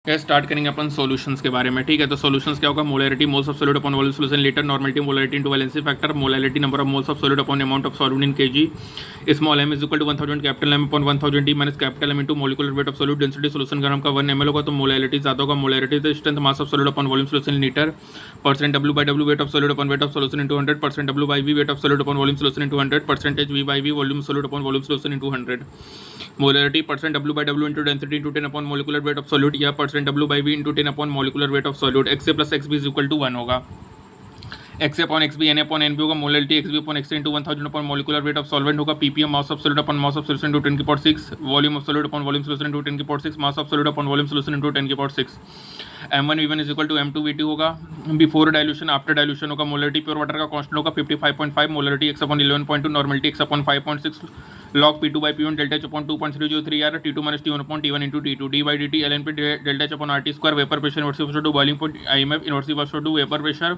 क्या स्टार्ट करेंगे अपन सॉल्यूशंस के बारे में। ठीक है, तो सॉल्यूशंस क्या होगा, molarity moles of solid upon volume solution litre, normality molarity into valency factor, molarity number of moles of solid upon amount of solute in KG, small M is equal to 1000 capital M upon 1000 D minus capital M into molecular weight of solute density solution gram का 1 ml होगा तो molarity ज़्यादा होगा। Molarity the strength mass of solid upon volume solution litre, percent W by W weight of solid upon weight of solution into 100, W by V weight of solid upon volume solution into 100, percentage V by V volume solid upon volume solution into 100। Molarity percent W by W into density into 10 upon molecular weight of solute या percent W by V into 10 upon molecular weight of solute. X A plus X B is equal to 1 होगा। X upon X B N upon N B होगा। Molarity X B upon X into 1000 upon molecular weight of solvent होगा। PPM mass of solid upon mass of solution into 10 की power 6, volume of solid upon volume solution into 10 की power 6, mass of solid upon volume solution into 10 की power 6। M1 V1 is equal to M2 V2 होगा। Before dilution after dilution होगा। Molarity pure water का constant होगा 55.5, molarity x upon 11.2, normality x upon 5.6, log P2 by P1 delta H upon 2.303 R, T2 minus T1 upon T1 into T2, d by d T L N P delta H upon RT square, vapour pressure inversely to boiling point IMF inversely to vapour pressure,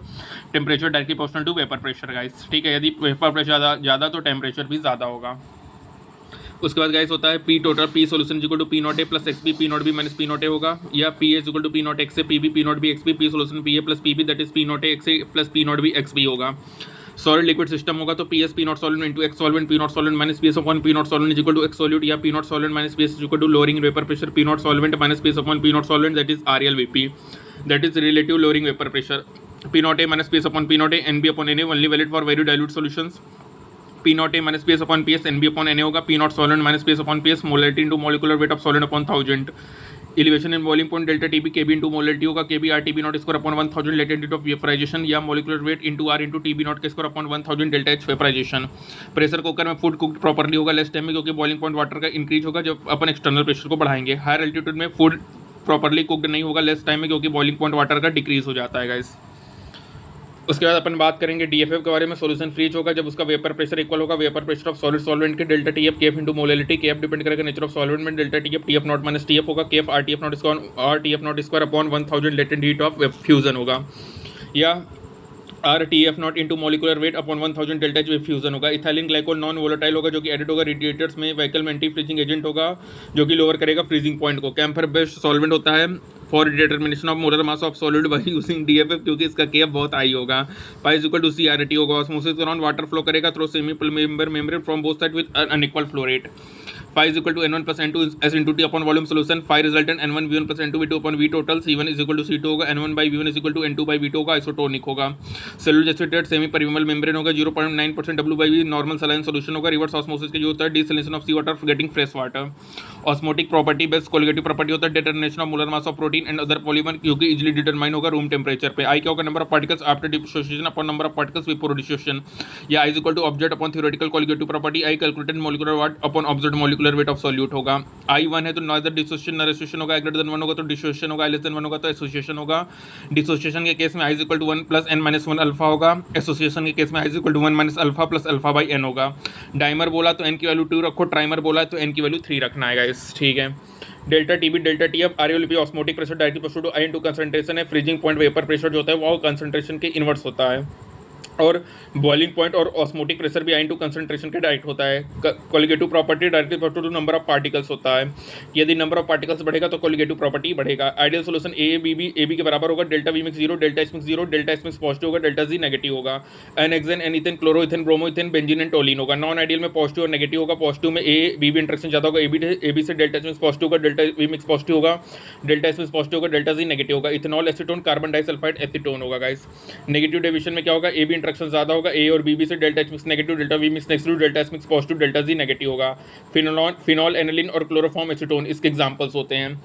temperature directly proportional to vapour pressure guys. ठीक है, यदि vapour pressure ज़्यादा तो temperature भी ज़्यादा होगा। उसके बाद गाइस होता है P total, P solution equal to P naught A plus X B, P naught B minus P naught A होगा, या P A equal to P naught X A, P naught B X B, P solution P A plus P B that is P naught A X A plus P naught B X B होगा। Solid liquid system होगा तो P S P naught solvent into x solvent, P naught solvent minus P S upon P naught solvent equal to X solute, या P naught solvent minus P S equal to lowering vapour pressure, P naught solvent minus P S upon P naught solvent that is R L V P, that is relative lowering vapour pressure. P naught A minus P S upon P naught A, N B upon N A only valid for very dilute solutions. P naught A minus P S upon P S, N B upon N A होगा। P naught solvent minus P S upon P S, molarity into molecular weight of solid upon 1000, elevation in boiling point delta TB KB into molarity होगा, KB R TB naught square upon 1000 latent rate of vaporisation, या molecular weight into R into TB naught K square upon 1000 delta H vaporisation. Pressure cooker में food cooked properly होगा less time में, क्योंकि boiling point water का increase होगा जब अपन external pressure को बढ़ाएंगे। हायर एल्टीट्यूड में फूड प्रॉपर्ली कुकड नहीं होगा लेस टाइम में, क्योंकि बॉइलिंग पॉइंट वाटर का डिक्रीज हो जाता है गाइस। उसके बाद अपन बात करेंगे डीएफएफ के बारे में। सॉल्यूशन फ्रीज होगा जब उसका वेपर प्रेशर इक्वल होगा vapour pressure of solid solvent के delta TF KF into molarity, KF depend करेगा नेचर ऑफ सॉल्वेंट में, delta TF TF naught minus TF होगा, KF RTF naught square RTF naught square upon 1000 latent heat of fusion होगा, या R T F naught into molecular weight upon 1000 delta H fusion होगा। Ethylene glycol non volatile होगा जो कि added होगा radiators में, vehicle में एंटी फ्रीजिंग एजेंट होगा जो कि लोअर करेगा फ्रीजिंग पॉइंट को। कैम्फर बेस्ड सॉल्वेंट होता है for determination of molar mass of solid by using DFF, क्योंकि इसका केएफ बहुत हाई होगा। Pi is equal to CRT होगा। ऑस्मोसिस के दौरान वाटर फ्लो करेगा through semi membrane from both side with unequal flow rate. Phi is equal to N1 plus N2 S into T upon volume solution. Phi resultant N1 V1 plus N2 V2 upon V total, C1 is equal to C2 होगा, N1 by V1 is equal to N2 by V2 होगा, isotonic होगा। Cellular gestated semi permeable membrane होगा, 0.9% W by V normal saline solution होगा। Reverse osmosis के जो होता है desalination of sea water getting fresh water. Osmotic property based colligative property होता है determination of molar mass of protein and other polymer, क्योंकि easily determine होगा room temperature पे। आई क्या होगा, number of particles after dissociation upon number of particles before dissociation, या आई is equal to object upon theoretical colligative property, i calculated molecular weight upon observed molecular weight of solute होगा। I 1 है तो neither dissociation न association होगा, greater than 1 होगा तो dissociation होगा, less than 1 होगा तो एसोसिएशन होगा। डिसोसिएशन के केस में I is equal to 1 plus n minus 1 alpha होगा, एसोसिएशन के केस में I is equal to 1 minus alpha plus alpha by n होगा। डाइमर बोला तो n की वैल्यू 2 रखो, ट्राइमर बोला तो n की वैल्यू 3 रखना है गाइस। ठीक है, delta T b delta T F R P osmotic pressure directly proportional to i into concentration है। फ्रीजिंग पॉइंट वेपर प्रेशर जो होता है वो कंसंट्रेशन के इनवर्स होता है, और बॉइलिंग पॉइंट और ऑस्मोटिक प्रेशर भी आई टू कंसंट्रेशन के डायरेक्ट होता है। Colligative property directly proportional to number of particles होता है। यदि नंबर ऑफ पार्टिकल्स बढ़ेगा तो कोलिगेटिव प्रॉपर्टी बढ़ेगा। आइडियल सोल्यूशन ए बी के बराबर होगा, delta V mix 0, delta H mix 0, delta H mix positive होगा, डेल्टा जी नेगेटिव होगा। N hexane N ethane chloro ethane bromo ethane benzene and toluene होगा। Non ideal में positive और negative होगा। Positive में ए बी इंटरेक्शन ज़्यादा होगा, A B से डेल्टा एच मिक्स पॉजिटिव होगा, डेल्टा वी मिक्स पॉजिटिव होगा, डेल्टा एच मिक्स पॉजिटिव होगा, डेल्टा जी नेगेटिव होगा। Ethanol acetone carbon disulphide acetone होगा गाइस। नेगेटिव डिविजन में क्या होगा, ए बी इंटरेक्शन ज़्यादा होगा, ए और बी से delta H mix negative, delta V mix negative, delta H mix positive, delta G negative होगा। फिनॉल एनिलिन और क्लोरोफॉर्म एसीटोन इसके एग्जांपल्स होते हैं।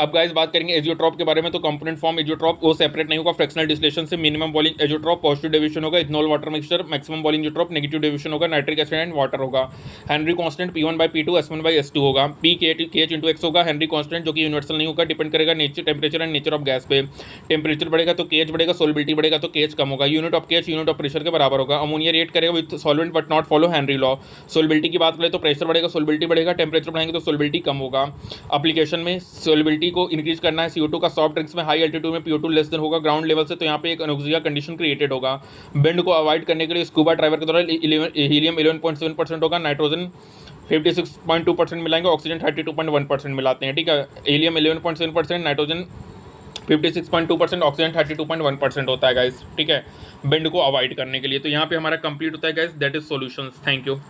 अब गाइस बात करेंगे एजियोट्रॉप के बारे में। तो कंपोनेंट फॉर्म एजियोट्रॉप वो सेपरेट नहीं होगा, फ्रैक्शनल डिस्टिलेशन से minimum boiling azeotrope, positive deviation होगा ethanol water mixture, maximum boiling azeotrope, negative deviation होगा नाइट्रिक एसिड एंड वाटर होगा। Henry constant P1 by P2 S1 by S2 होगा। P KH into X होगा। Henry constant जो कि universal नहीं होगा, depend करेगा nature temperature and nature of gas पे। टेम्परेचर बढ़ेगा तो KH बढ़ेगा, सोलिबिलिटी बढ़ेगा तो KH कम होगा। Unit of KH unit of pressure के बराबर होगा। अमोनिया रिएक्ट करेगा with solvent but not follow Henry law. Solubility की बात करें तो प्रेशर बढ़ेगा, सोलिबिलिटी बढ़ेगा, टेम्परेचर बढ़ाएंगे तो सोलिबिलिटी कम होगा। एप्लीकेशन में सोलिबिलिटी को इंक्रीज करना है CO2 का सॉफ्ट ड्रिंक्स में हाई एल्टीट्यूड में PO2 लेस देन होगा ग्राउंड लेवल से, तो यहाँ पे एक अनोक्सिया कंडीशन क्रिएटेड होगा। बेंड को अवॉइड करने के लिए स्कूबा ड्राइवर के द्वारा हीलियम 11.7% होगा, नाइट्रोजन 56.2% मिलाएंगे, ऑक्सीजन 32.1% मिलाते हैं, ठीक है। हीलियम 11.7%, नाइट्रोजन 56.2%, ऑक्सीजन 32.1% होता है गाइस, ठीक है, बेंड को अवॉइड करने के लिए। तो यहाँ पे हमारा कंप्लीट होता है guys, that is solutions. Thank you.